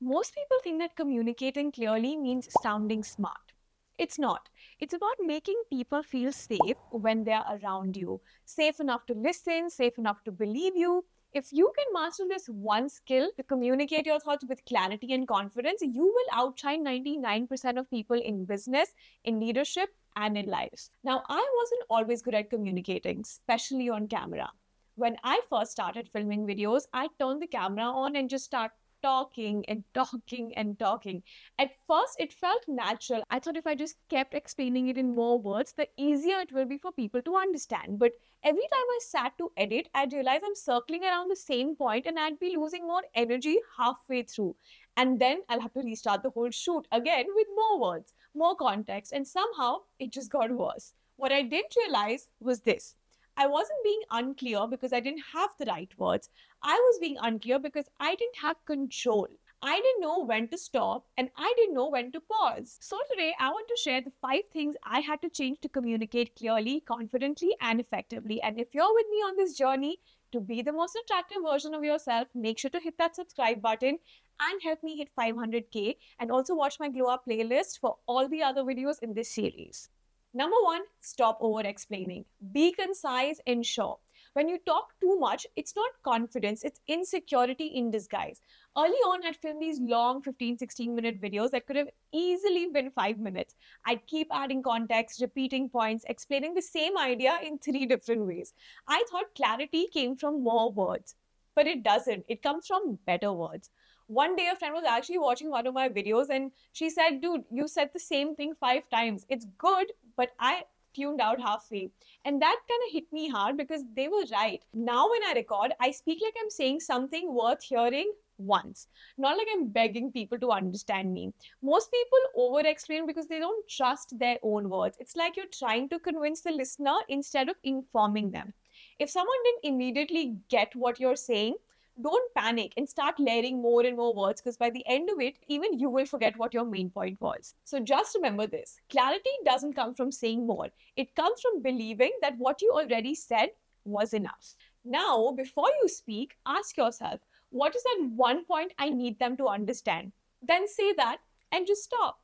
Most people think that communicating clearly means sounding smart. It's not. It's about making people feel safe when they're around you. Safe enough to listen, safe enough to believe you. If you can master this one skill to communicate your thoughts with clarity and confidence, you will outshine 99% of people in business, in leadership, and in life. Now, I wasn't always good at communicating, especially on camera. When I first started filming videos, I turned the camera on and just started talking and talking and talking. At first, it felt natural. I thought if I just kept explaining it in more words, the easier it will be for people to understand. But every time I sat to edit, I'd realize I'm circling around the same point and I'd be losing more energy halfway through. And then I'll have to restart the whole shoot again with more words, more context, and somehow it just got worse. What I didn't realize was this. I wasn't being unclear because I didn't have the right words. I was being unclear because I didn't have control. I didn't know when to stop and I didn't know when to pause. So, today I want to share the 5 things I had to change to communicate clearly, confidently, and effectively. And if you're with me on this journey to be the most attractive version of yourself, make sure to hit that subscribe button and help me hit 500K. And also watch my Glow Up playlist for all the other videos in this series. Number one, stop over explaining. Be concise and sure. When you talk too much, it's not confidence, it's insecurity in disguise. Early on, I'd film these long 15, 16-minute videos that could have easily been 5 minutes. I'd keep adding context, repeating points, explaining the same idea in 3 different ways. I thought clarity came from more words, but it doesn't. It comes from better words. One day, a friend was actually watching one of my videos and she said, "Dude, you said the same thing 5 times. It's good, but I tuned out halfway." And that kind of hit me hard because they were right. Now, when I record, I speak like I'm saying something worth hearing once, not like I'm begging people to understand me. Most people over explain because they don't trust their own words. It's like you're trying to convince the listener instead of informing them. If someone didn't immediately get what you're saying, don't panic and start layering more and more words because by the end of it, even you will forget what your main point was. So just remember this, clarity doesn't come from saying more, it comes from believing that what you already said was enough. Now, before you speak, ask yourself, what is that one point I need them to understand? Then say that and just stop.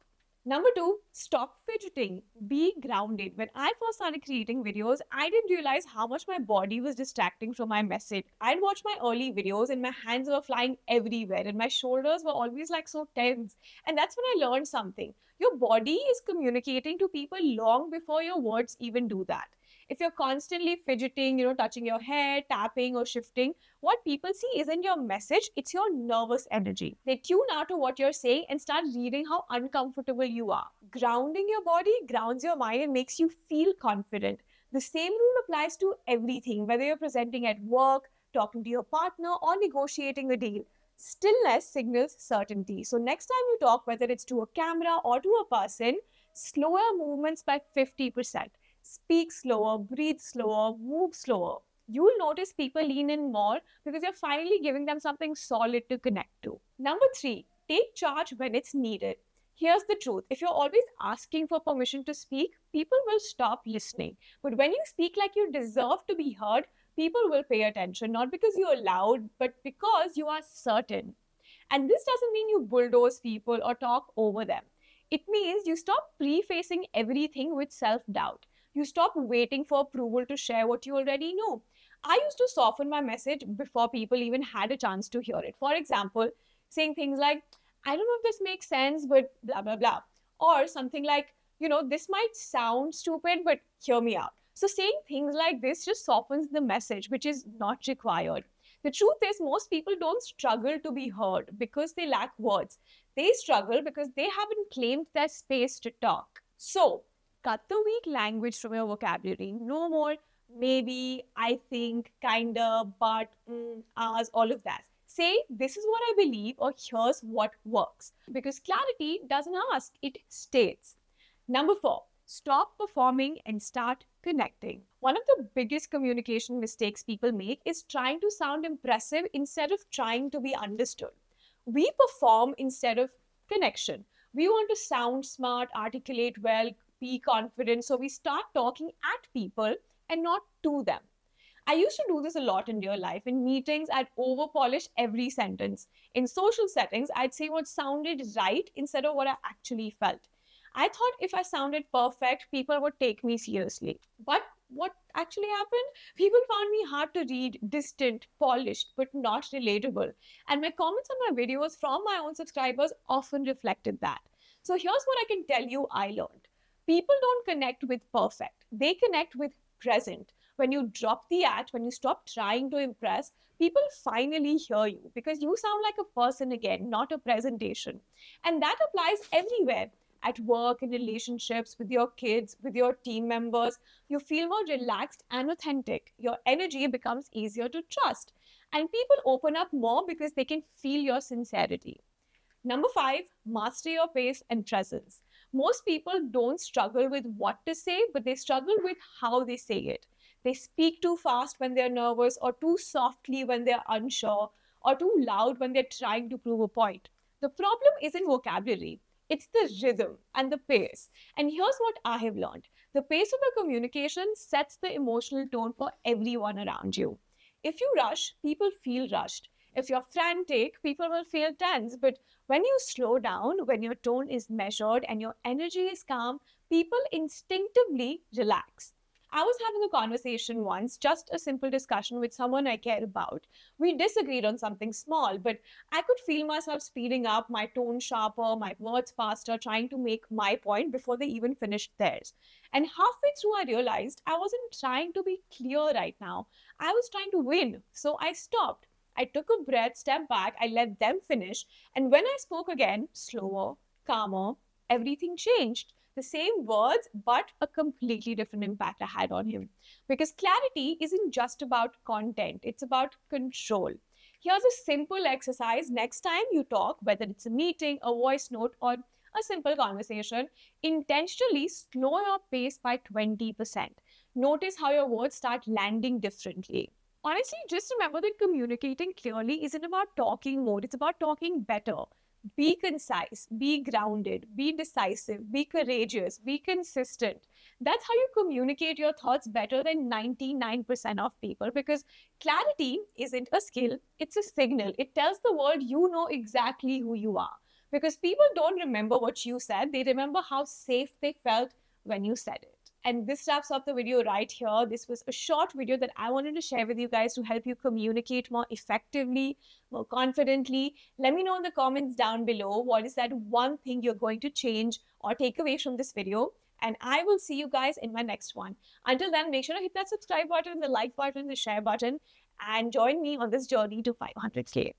Number two, stop fidgeting. Be grounded. When I first started creating videos, I didn't realize how much my body was distracting from my message. I'd watch my early videos and my hands were flying everywhere and my shoulders were always like so tense. And that's when I learned something. Your body is communicating to people long before your words even do that. If you're constantly fidgeting, touching your hair, tapping, or shifting, what people see isn't your message, it's your nervous energy. They tune out to what you're saying and start reading how uncomfortable you are. Grounding your body grounds your mind and makes you feel confident. The same rule applies to everything, whether you're presenting at work, talking to your partner, or negotiating a deal. Stillness signals certainty. So, next time you talk, whether it's to a camera or to a person, slow your movements by 50%. Speak slower, breathe slower, move slower. You will notice people lean in more because you're finally giving them something solid to connect to. Number three, take charge when it's needed. Here's the truth, if you're always asking for permission to speak, people will stop listening. But when you speak like you deserve to be heard, people will pay attention, not because you're loud, but because you are certain. And this doesn't mean you bulldoze people or talk over them. It means you stop prefacing everything with self doubt. You stop waiting for approval to share what you already know. I used to soften my message before people even had a chance to hear it. For example, saying things like, "I don't know if this makes sense, but blah, blah, blah." Or something like, "This might sound stupid, but hear me out." So saying things like this just softens the message, which is not required. The truth is, most people don't struggle to be heard because they lack words. They struggle because they haven't claimed their space to talk. So, cut the weak language from your vocabulary. No more maybe, I think, kinda, but, as, all of that. Say, "This is what I believe," or "Here's what works." Because clarity doesn't ask, it states. Number four, stop performing and start connecting. One of the biggest communication mistakes people make is trying to sound impressive instead of trying to be understood. We perform instead of connection. We want to sound smart, articulate well, be confident, so we start talking at people and not to them. I used to do this a lot in real life. In meetings, I'd over polish every sentence. In social settings, I'd say what sounded right instead of what I actually felt. I thought if I sounded perfect, people would take me seriously. But what actually happened? People found me hard to read, distant, polished, but not relatable. And my comments on my videos from my own subscribers often reflected that. So here's what I can tell you I learned. People don't connect with perfect, they connect with present. When you drop the act, when you stop trying to impress, people finally hear you because you sound like a person again, not a presentation. And that applies everywhere, at work, in relationships, with your kids, with your team members. You feel more relaxed and authentic. Your energy becomes easier to trust. And people open up more because they can feel your sincerity. Number five, master your pace and presence. Most people don't struggle with what to say, but they struggle with how they say it. They speak too fast when they're nervous, or too softly when they're unsure, or too loud when they're trying to prove a point. The problem isn't vocabulary, it's the rhythm and the pace. And here's what I have learned: the pace of your communication sets the emotional tone for everyone around you. If you rush, people feel rushed. If you're frantic, people will feel tense. But when you slow down, when your tone is measured and your energy is calm, people instinctively relax. I was having a conversation once, just a simple discussion with someone I care about. We disagreed on something small, but I could feel myself speeding up, my tone sharper, my words faster, trying to make my point before they even finished theirs. And halfway through, I realized I wasn't trying to be clear right now. I was trying to win. So I stopped. I took a breath, stepped back, I let them finish. And when I spoke again, slower, calmer, everything changed. The same words, but a completely different impact I had on him. Because clarity isn't just about content, it's about control. Here's a simple exercise: next time you talk, whether it's a meeting, a voice note, or a simple conversation, intentionally slow your pace by 20%. Notice how your words start landing differently. Honestly, just remember that communicating clearly isn't about talking more, it's about talking better. Be concise, be grounded, be decisive, be courageous, be consistent. That's how you communicate your thoughts better than 99% of people, because clarity isn't a skill, it's a signal. It tells the world you know exactly who you are. Because people don't remember what you said, they remember how safe they felt when you said it. And this wraps up the video right here. This was a short video that I wanted to share with you guys to help you communicate more effectively, more confidently. Let me know in the comments down below what is that one thing you're going to change or take away from this video. And I will see you guys in my next one. Until then, make sure to hit that subscribe button, the like button, the share button, and join me on this journey to 500K.